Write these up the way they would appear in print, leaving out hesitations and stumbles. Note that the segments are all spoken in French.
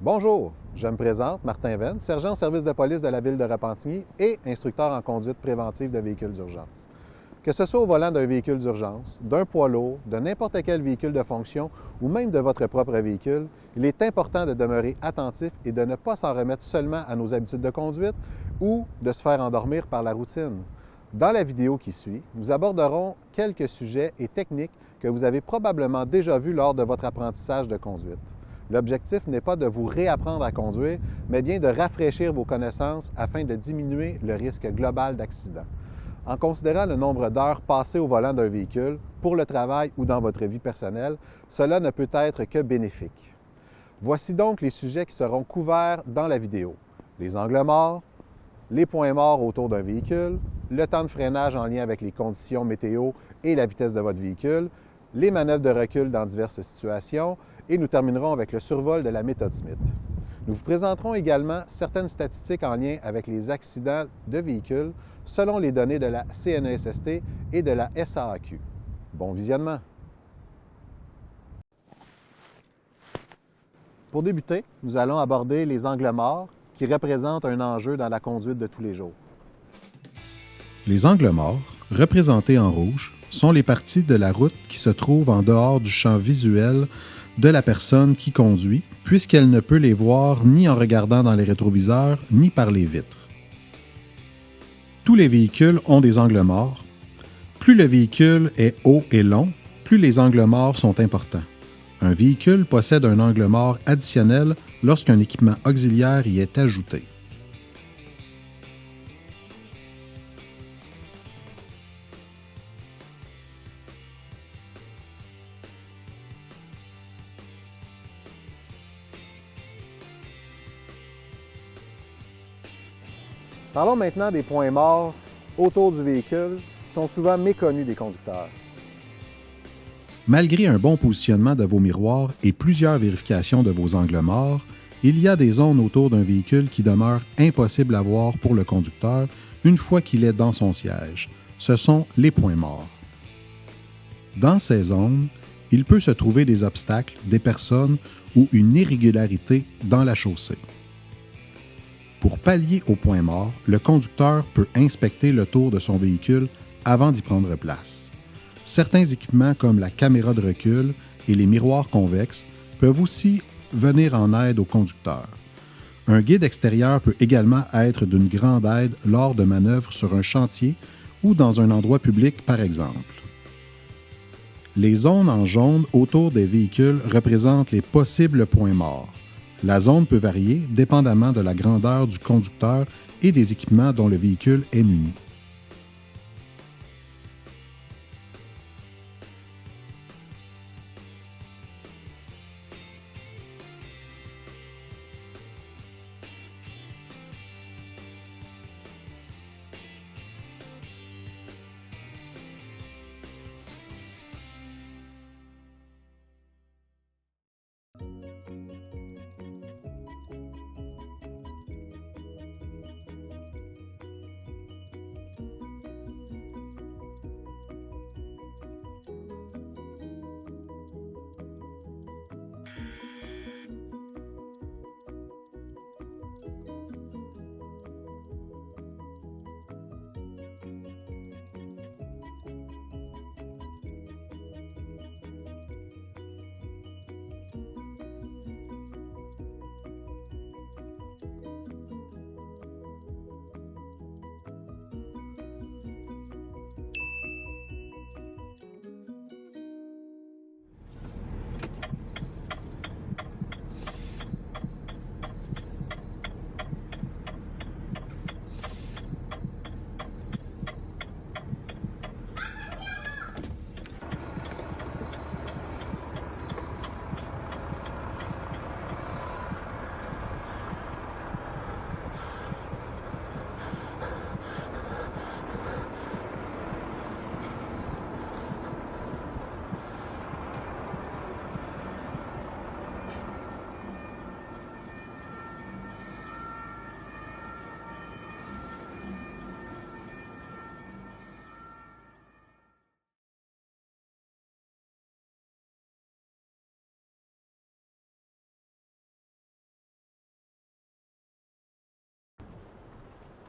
Bonjour, je me présente, Martin Venn, sergent au service de police de la ville de Repentigny et instructeur en conduite préventive de véhicules d'urgence. Que ce soit au volant d'un véhicule d'urgence, d'un poids lourd, de n'importe quel véhicule de fonction ou même de votre propre véhicule, il est important de demeurer attentif et de ne pas s'en remettre seulement à nos habitudes de conduite ou de se faire endormir par la routine. Dans la vidéo qui suit, nous aborderons quelques sujets et techniques que vous avez probablement déjà vus lors de votre apprentissage de conduite. L'objectif n'est pas de vous réapprendre à conduire, mais bien de rafraîchir vos connaissances afin de diminuer le risque global d'accident. En considérant le nombre d'heures passées au volant d'un véhicule, pour le travail ou dans votre vie personnelle, cela ne peut être que bénéfique. Voici donc les sujets qui seront couverts dans la vidéo. Les angles morts, les points morts autour d'un véhicule, le temps de freinage en lien avec les conditions météo et la vitesse de votre véhicule, les manœuvres de recul dans diverses situations et nous terminerons avec le survol de la méthode Smith. Nous vous présenterons également certaines statistiques en lien avec les accidents de véhicules selon les données de la CNESST et de la SAAQ. Bon visionnement! Pour débuter, nous allons aborder les angles morts qui représentent un enjeu dans la conduite de tous les jours. Les angles morts, représentés en rouge, sont les parties de la route qui se trouvent en dehors du champ visuel de la personne qui conduit, puisqu'elle ne peut les voir ni en regardant dans les rétroviseurs, ni par les vitres. Tous les véhicules ont des angles morts. Plus le véhicule est haut et long, plus les angles morts sont importants. Un véhicule possède un angle mort additionnel lorsqu'un équipement auxiliaire y est ajouté. Parlons maintenant des points morts autour du véhicule qui sont souvent méconnus des conducteurs. Malgré un bon positionnement de vos miroirs et plusieurs vérifications de vos angles morts, il y a des zones autour d'un véhicule qui demeurent impossibles à voir pour le conducteur une fois qu'il est dans son siège. Ce sont les points morts. Dans ces zones, il peut se trouver des obstacles, des personnes ou une irrégularité dans la chaussée. Pour pallier aux points morts, le conducteur peut inspecter le tour de son véhicule avant d'y prendre place. Certains équipements comme la caméra de recul et les miroirs convexes peuvent aussi venir en aide au conducteur. Un guide extérieur peut également être d'une grande aide lors de manœuvres sur un chantier ou dans un endroit public par exemple. Les zones en jaune autour des véhicules représentent les possibles points morts. La zone peut varier dépendamment de la grandeur du conducteur et des équipements dont le véhicule est muni.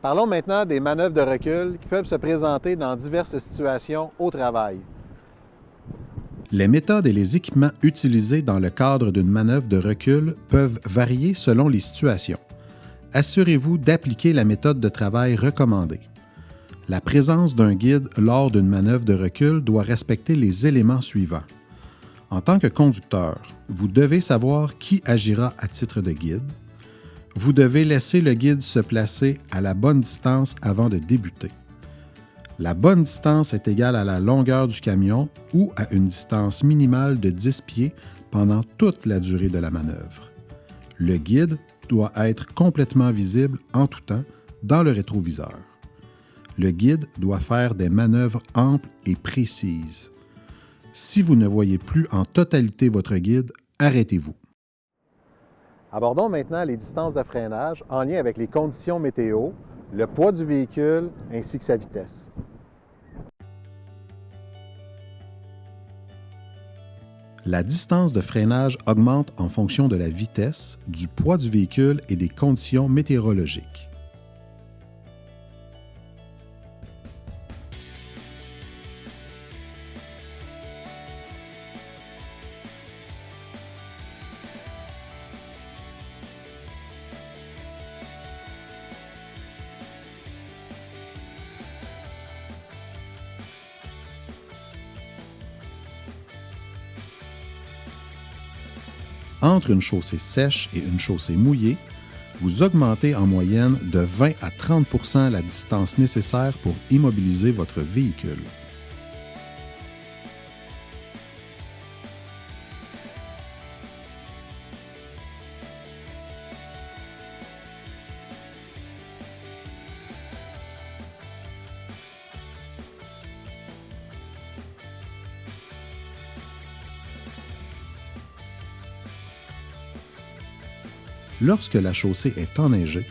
Parlons maintenant des manœuvres de recul qui peuvent se présenter dans diverses situations au travail. Les méthodes et les équipements utilisés dans le cadre d'une manœuvre de recul peuvent varier selon les situations. Assurez-vous d'appliquer la méthode de travail recommandée. La présence d'un guide lors d'une manœuvre de recul doit respecter les éléments suivants. En tant que conducteur, vous devez savoir qui agira à titre de guide. Vous devez laisser le guide se placer à la bonne distance avant de débuter. La bonne distance est égale à la longueur du camion ou à une distance minimale de 10 pieds pendant toute la durée de la manœuvre. Le guide doit être complètement visible en tout temps dans le rétroviseur. Le guide doit faire des manœuvres amples et précises. Si vous ne voyez plus en totalité votre guide, arrêtez-vous. Abordons maintenant les distances de freinage en lien avec les conditions météo, le poids du véhicule ainsi que sa vitesse. La distance de freinage augmente en fonction de la vitesse, du poids du véhicule et des conditions météorologiques. Entre une chaussée sèche et une chaussée mouillée, vous augmentez en moyenne de 20 à 30 % la distance nécessaire pour immobiliser votre véhicule. Lorsque la chaussée est enneigée,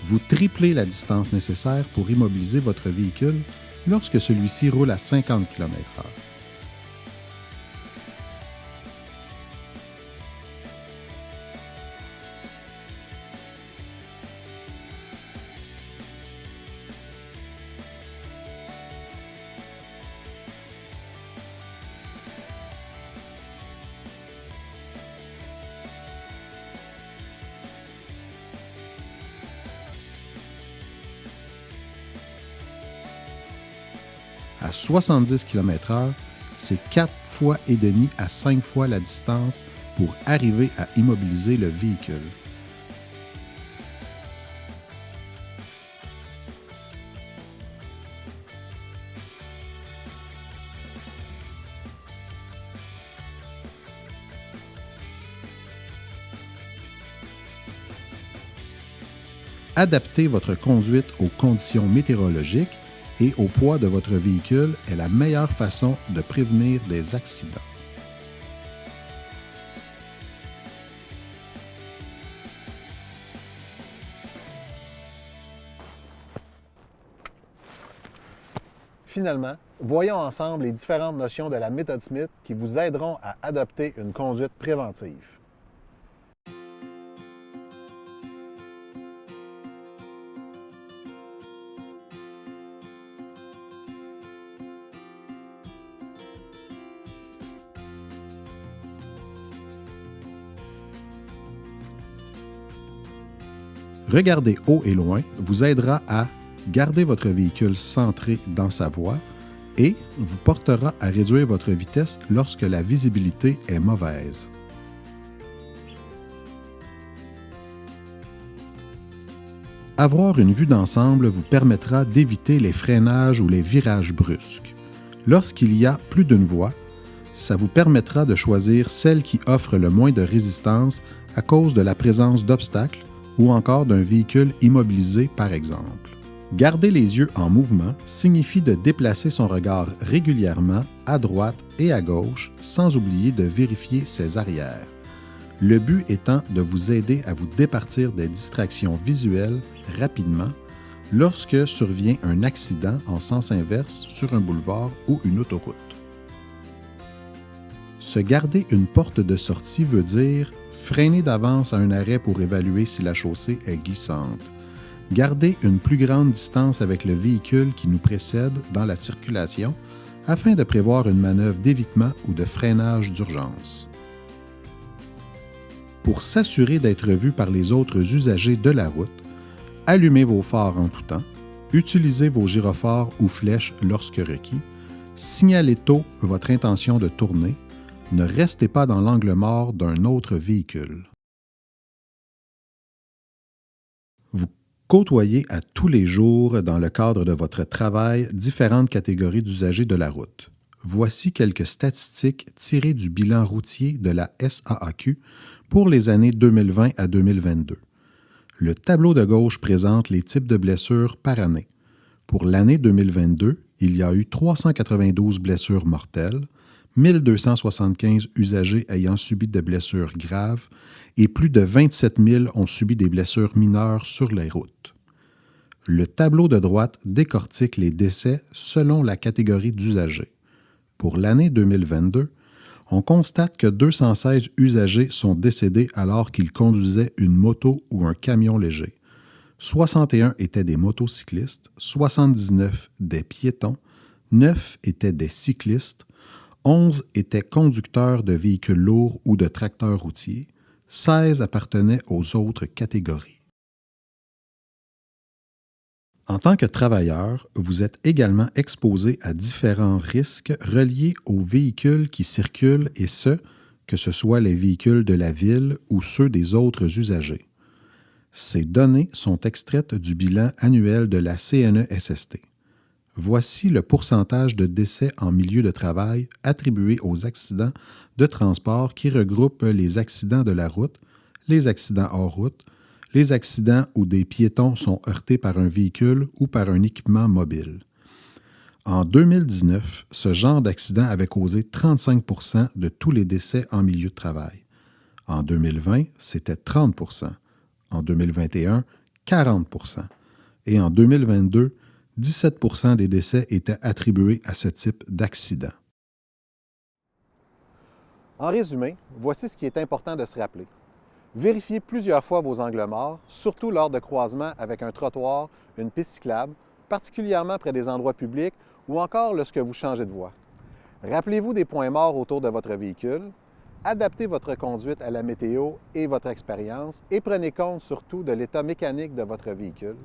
vous triplez la distance nécessaire pour immobiliser votre véhicule lorsque celui-ci roule à 50 km/h. À 70 km/h, c'est 4 fois et demi à 5 fois la distance pour arriver à immobiliser le véhicule. Adapter votre conduite aux conditions météorologiques et au poids de votre véhicule est la meilleure façon de prévenir des accidents. Finalement, voyons ensemble les différentes notions de la méthode Smith qui vous aideront à adopter une conduite préventive. Regarder haut et loin vous aidera à garder votre véhicule centré dans sa voie et vous portera à réduire votre vitesse lorsque la visibilité est mauvaise. Avoir une vue d'ensemble vous permettra d'éviter les freinages ou les virages brusques. Lorsqu'il y a plus d'une voie, ça vous permettra de choisir celle qui offre le moins de résistance à cause de la présence d'obstacles ou encore d'un véhicule immobilisé par exemple. Garder les yeux en mouvement signifie de déplacer son regard régulièrement à droite et à gauche sans oublier de vérifier ses arrières. Le but étant de vous aider à vous départir des distractions visuelles rapidement lorsque survient un accident en sens inverse sur un boulevard ou une autoroute. Se garder une porte de sortie veut dire freiner d'avance à un arrêt pour évaluer si la chaussée est glissante. Gardez une plus grande distance avec le véhicule qui nous précède dans la circulation afin de prévoir une manœuvre d'évitement ou de freinage d'urgence. Pour s'assurer d'être vu par les autres usagers de la route, allumez vos phares en tout temps, utilisez vos gyrophares ou flèches lorsque requis, signalez tôt votre intention de tourner, ne restez pas dans l'angle mort d'un autre véhicule. Vous côtoyez à tous les jours, dans le cadre de votre travail, différentes catégories d'usagers de la route. Voici quelques statistiques tirées du bilan routier de la SAAQ pour les années 2020 à 2022. Le tableau de gauche présente les types de blessures par année. Pour l'année 2022, il y a eu 392 blessures mortelles, 1275 usagers ayant subi de blessures graves et plus de 27 000 ont subi des blessures mineures sur les routes. Le tableau de droite décortique les décès selon la catégorie d'usagers. Pour l'année 2022, on constate que 216 usagers sont décédés alors qu'ils conduisaient une moto ou un camion léger. 61 étaient des motocyclistes, 79 des piétons, 9 étaient des cyclistes, 11 étaient conducteurs de véhicules lourds ou de tracteurs routiers, 16 appartenaient aux autres catégories. En tant que travailleur, vous êtes également exposé à différents risques reliés aux véhicules qui circulent et que ce soit les véhicules de la ville ou ceux des autres usagers. Ces données sont extraites du bilan annuel de la CNESST. Voici le pourcentage de décès en milieu de travail attribué aux accidents de transport qui regroupent les accidents de la route, les accidents hors route, les accidents où des piétons sont heurtés par un véhicule ou par un équipement mobile. En 2019, ce genre d'accident avait causé 35 % de tous les décès en milieu de travail. En 2020, c'était 30 %. En 2021, 40 % et en 2022, 17 % des décès étaient attribués à ce type d'accident. En résumé, voici ce qui est important de se rappeler. Vérifiez plusieurs fois vos angles morts, surtout lors de croisements avec un trottoir, une piste cyclable, particulièrement près des endroits publics ou encore lorsque vous changez de voie. Rappelez-vous des points morts autour de votre véhicule. Adaptez votre conduite à la météo et votre expérience et prenez compte surtout de l'état mécanique de votre véhicule.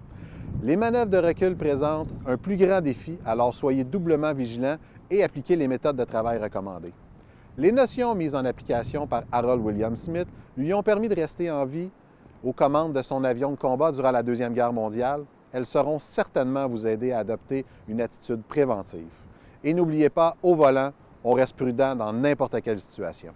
Les manœuvres de recul présentent un plus grand défi, alors soyez doublement vigilants et appliquez les méthodes de travail recommandées. Les notions mises en application par Harold William Smith lui ont permis de rester en vie aux commandes de son avion de combat durant la Deuxième Guerre mondiale. Elles sauront certainement vous aider à adopter une attitude préventive. Et n'oubliez pas, au volant, on reste prudent dans n'importe quelle situation.